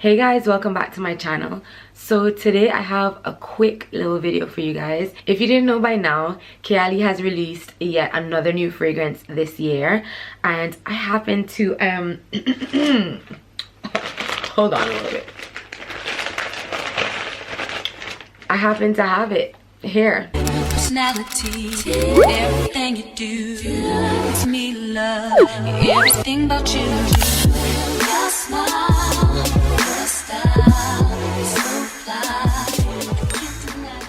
Hey guys, welcome back to my channel. So today I have a quick little video for you guys. If you didn't know by now, KAYALI has released yet another new fragrance this year, and I happen to hold on a little bit. I happen to have it here. Personality, everything you do makes me love everything about you. Your smile, your style, so fly.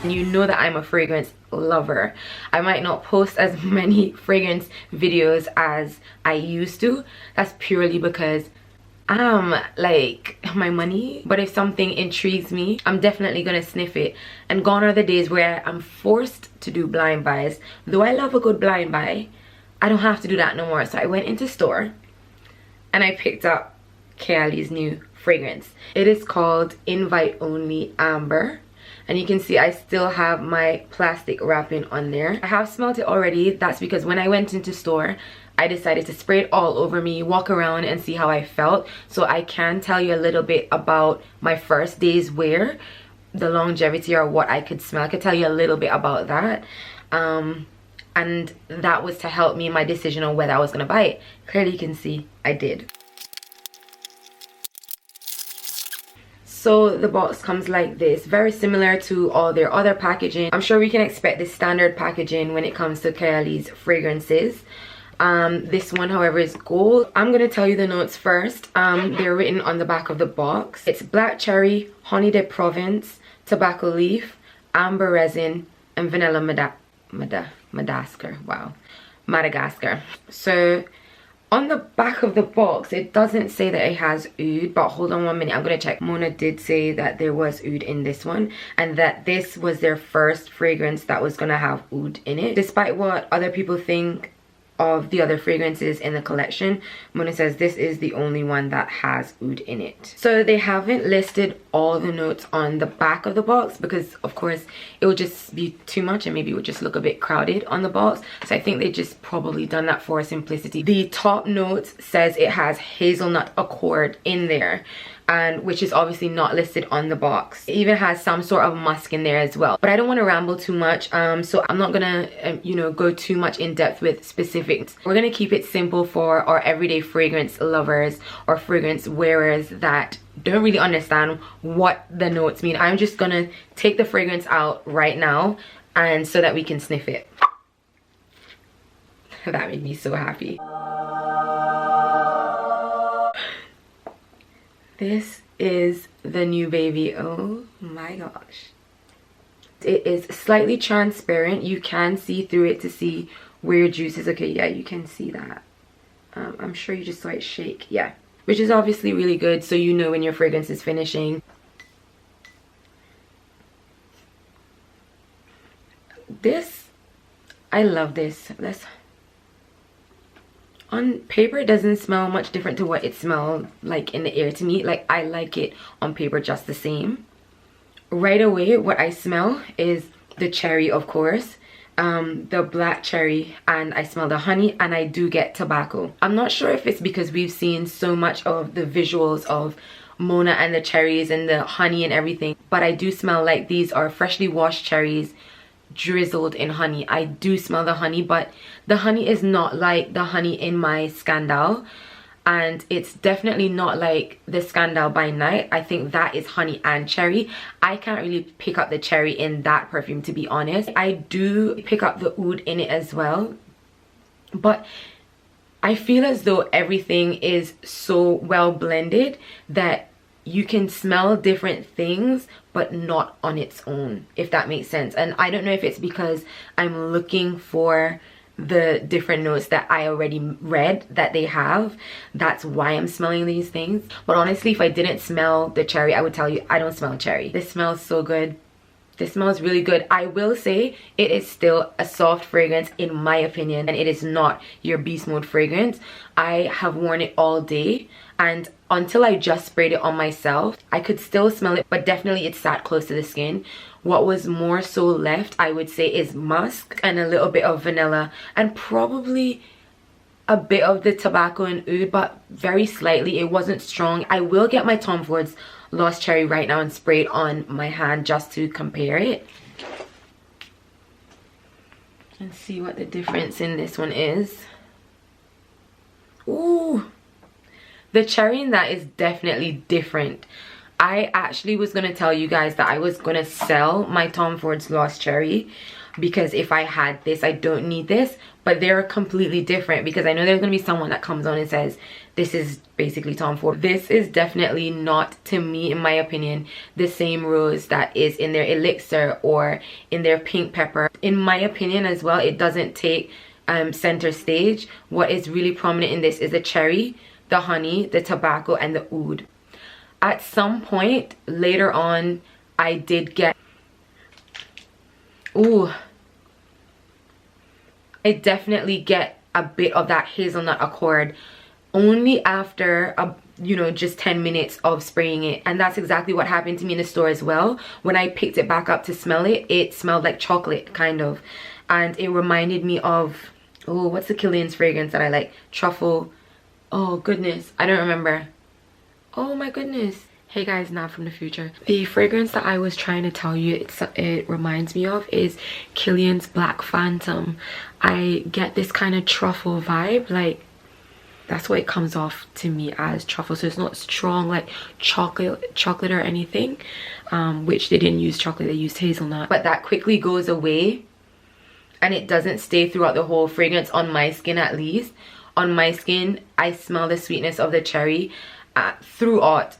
And you know that I'm a fragrance lover. I might not post as many fragrance videos as I used to. That's purely because like my money, but if something intrigues me, I'm definitely gonna sniff it. And gone are the days where I'm forced to do blind buys. Though I love a good blind buy, I don't have to do that no more. So I went into store and I picked up KAYALI's new fragrance. It is called Invite Only Amber, and you can see I still have my plastic wrapping on there. I have smelled it already. That's because when I went into store, I decided to spray it all over me, walk around and see how I felt. So I can tell you a little bit about my first day's wear, the longevity, or what I could smell. I could tell you a little bit about that. And that was to help me in my decision on whether I was gonna buy it. Clearly you can see I did. So the box comes like this, very similar to all their other packaging. I'm sure we can expect the standard packaging when it comes to KAYALI's fragrances. This one, however, is gold. I'm gonna tell you the notes first. They're written on the back of the box. It's black cherry, honey de Provence, tobacco leaf, amber resin, and vanilla Madagascar. Wow, Madagascar. So on the back of the box, it doesn't say that it has oud, but hold on 1 minute, I'm gonna check. Mona did say that there was oud in this one, and that this was their first fragrance that was gonna have oud in it. Despite what other people think of the other fragrances in the collection, Mona says this is the only one that has oud in it. So they haven't listed all the notes on the back of the box because of course it would just be too much and maybe it would just look a bit crowded on the box. So I think they just probably done that for simplicity. The top notes says it has hazelnut accord in there, and which is obviously not listed on the box. It even has some sort of musk in there as well. But I don't want to ramble too much, so I'm not gonna go too much in depth with specifics. We're gonna keep it simple for our everyday fragrance lovers or fragrance wearers that don't really understand what the notes mean. I'm just gonna take the fragrance out right now, and so that we can sniff it. That made me so happy. This is the new baby. Oh my gosh. It is slightly transparent. You can see through it to see where your juice is. Okay, yeah, you can see that. I'm sure you just saw it shake. Yeah, which is obviously really good, so you know when your fragrance is finishing. This, I love this. On paper, it doesn't smell much different to what it smelled like in the air to me. Like, I like it on paper just the same. Right away, what I smell is the cherry, of course, the black cherry, and I smell the honey, and I do get tobacco. I'm not sure if it's because we've seen so much of the visuals of Mona and the cherries and the honey and everything, but I do smell like these are freshly washed cherries drizzled in honey. I do smell the honey, but the honey is not like the honey in my Scandal, and it's definitely not like the Scandal by Night. I think that is honey and cherry. I can't really pick up the cherry in that perfume, to be honest. I do pick up the oud in it as well, but I feel as though everything is so well blended that you can smell different things but not on its own, if that makes sense. And I don't know if it's because I'm looking for the different notes that I already read that they have. That's why I'm smelling these things. But honestly, if I didn't smell the cherry, I would tell you I don't smell cherry. This smells so good. This smells really good. I will say it is still a soft fragrance in my opinion, and it is not your beast mode fragrance. I have worn it all day, and until I just sprayed it on myself, I could still smell it, but definitely it sat close to the skin. What was more so left, I would say, is musk and a little bit of vanilla, and probably a bit of the tobacco and oud, but very slightly. It wasn't strong. I will get my Tom Fords Lost Cherry right now and spray it on my hand just to compare it and see what the difference in this one is. Ooh, the cherry in that is definitely different. I actually was gonna tell you guys that I was gonna sell my Tom Ford's Lost Cherry because if I had this, I don't need this, but they're completely different because I know there's gonna be someone that comes on and says this is basically Tom Ford. This is definitely not, to me, in my opinion, the same rose that is in their elixir or in their pink pepper. In my opinion as well, it doesn't take center stage. What is really prominent in this is the cherry, the honey, the tobacco, and the oud. At some point later on, I did get, ooh, I definitely get a bit of that hazelnut accord only after you know, just 10 minutes of spraying it. And that's exactly what happened to me in the store as well. When I picked it back up to smell it, it smelled like chocolate kind of, and it reminded me of, oh, what's the Kilian's fragrance that I like? Truffle. Oh goodness, I don't remember. Oh my goodness. Hey guys, Nav from the future. The fragrance that I was trying to tell you it reminds me of is Kilian's Black Phantom. I get this kind of truffle vibe, like that's what it comes off to me as, truffle. So it's not strong like chocolate or anything, which they didn't use chocolate, they used hazelnut. But that quickly goes away and it doesn't stay throughout the whole fragrance, on my skin at least. On my skin, I smell the sweetness of the cherry throughout,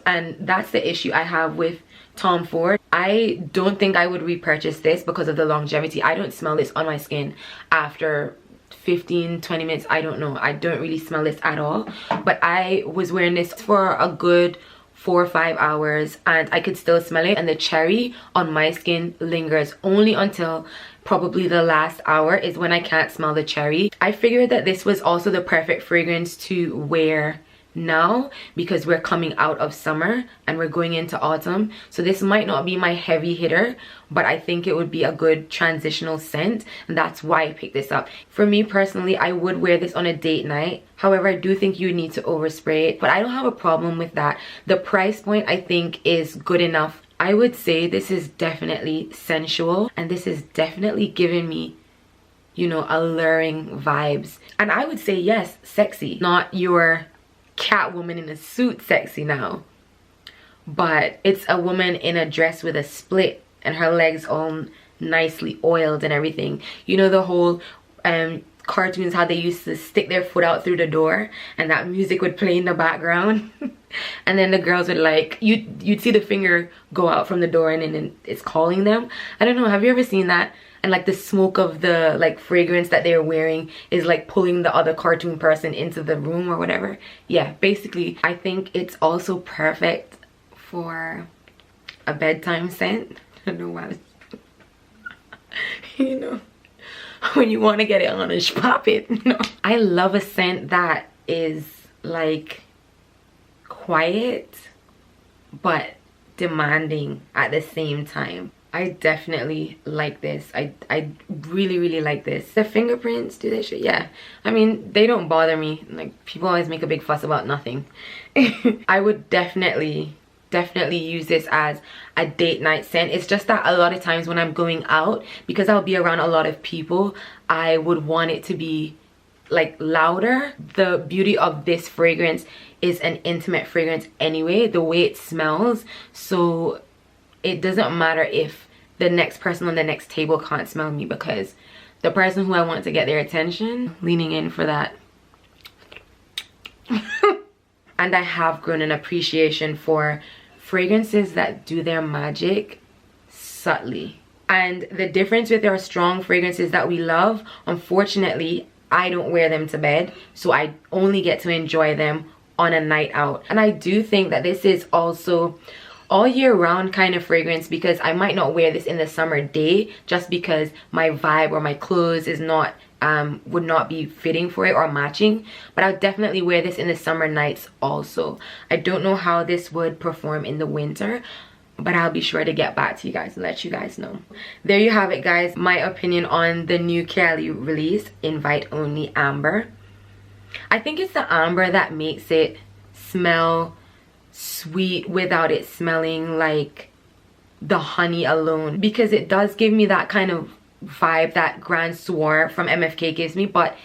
and that's the issue I have with Tom Ford. I don't think I would repurchase this because of the longevity. I don't smell this on my skin after 15-20 minutes. I don't know, I don't really smell this at all. But I was wearing this for a good 4 or 5 hours and I could still smell it, and the cherry on my skin lingers only until probably the last hour is when I can't smell the cherry. I figured that this was also the perfect fragrance to wear now because we're coming out of summer and we're going into autumn. So this might not be my heavy hitter, but I think it would be a good transitional scent, and that's why I picked this up. For me personally, I would wear this on a date night. However, I do think you need to overspray it, but I don't have a problem with that. The price point I think is good enough. I would say this is definitely sensual, and this is definitely giving me, you know, alluring vibes. And I would say yes, sexy. Not your Catwoman in a suit sexy now, but it's a woman in a dress with a split and her legs all nicely oiled and everything. You know the whole cartoons, how they used to stick their foot out through the door and that music would play in the background and then the girls would like, you'd see the finger go out from the door and then it's calling them. I don't know, have you ever seen that? And like the smoke of the like fragrance that they're wearing is like pulling the other cartoon person into the room or whatever. Yeah, basically I think it's also perfect for a bedtime scent. I don't know why. You know, when you want to get it on and pop it, you know. I love a scent that is like quiet but demanding at the same time. I definitely like this. I really like this. The fingerprints, do they show? Yeah, I mean, they don't bother me. Like, people always make a big fuss about nothing. I would definitely use this as a date night scent. It's just that a lot of times when I'm going out, because I'll be around a lot of people, I would want it to be like louder. The beauty of this fragrance is an intimate fragrance anyway, the way it smells. So it doesn't matter if the next person on the next table can't smell me, because the person who I want to get their attention, leaning in for that. And I have grown an appreciation for fragrances that do their magic subtly. And the difference with our strong fragrances that we love, unfortunately, I don't wear them to bed, so I only get to enjoy them on a night out. And I do think that this is also all year round kind of fragrance, because I might not wear this in the summer day just because my vibe or my clothes is not would not be fitting for it or matching, but I'll definitely wear this in the summer nights also. I don't know how this would perform in the winter, but I'll be sure to get back to you guys and let you guys know. There you have it, guys, my opinion on the new KAYALI release, Invite Only Amber. I think it's the amber that makes it smell sweet without it smelling like the honey alone, because it does give me that kind of vibe that Grand Soir from MFK gives me, but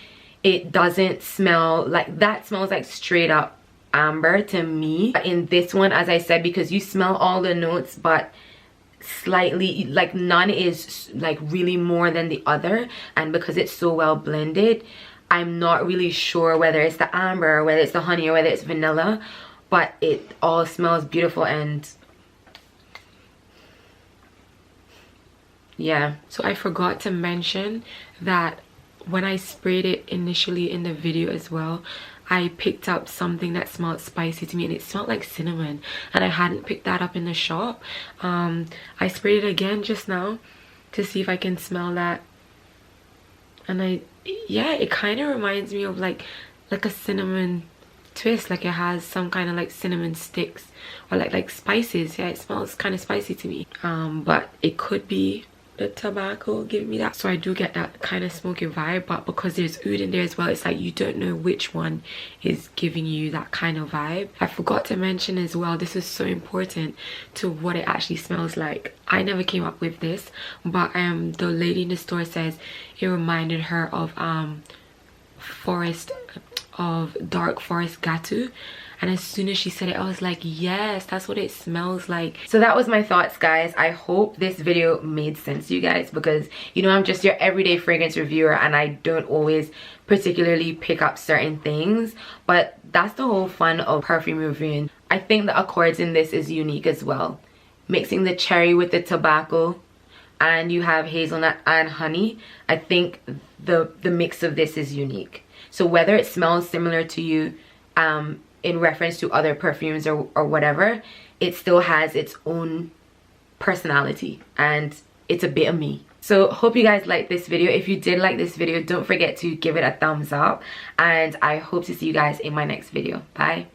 it doesn't smell like that. Smells like straight up amber to me. In this one, as I said, because you smell all the notes but slightly, like none is like really more than the other, and because it's so well blended, I'm not really sure whether it's the amber or whether it's the honey or whether it's vanilla, but it all smells beautiful. And yeah, so I forgot to mention that when I sprayed it initially in the video as well, I picked up something that smelled spicy to me, and it smelled like cinnamon, and I hadn't picked that up in the shop. I sprayed it again just now to see if I can smell that, and yeah, it kind of reminds me of like a cinnamon twist, like it has some kind of like cinnamon sticks or like spices. Yeah, it smells kind of spicy to me, but it could be the tobacco giving me that. So I do get that kind of smoky vibe, but because there's oud in there as well, it's like you don't know which one is giving you that kind of vibe. I forgot to mention as well, this is so important to what it actually smells like. I never came up with this, but the lady in the store says it reminded her of dark forest gâteau. And as soon as she said it, I was like, yes, that's what it smells like. So that was my thoughts, guys. I hope this video made sense to you guys, because you know I'm just your everyday fragrance reviewer and I don't always particularly pick up certain things, but that's the whole fun of perfume reviewing. I think the accords in this is unique as well, mixing the cherry with the tobacco, and you have hazelnut and honey. I think the mix of this is unique. So whether it smells similar to you in reference to other perfumes or whatever, it still has its own personality and it's a bit of me. So hope you guys liked this video. If you did like this video, don't forget to give it a thumbs up, and I hope to see you guys in my next video. Bye.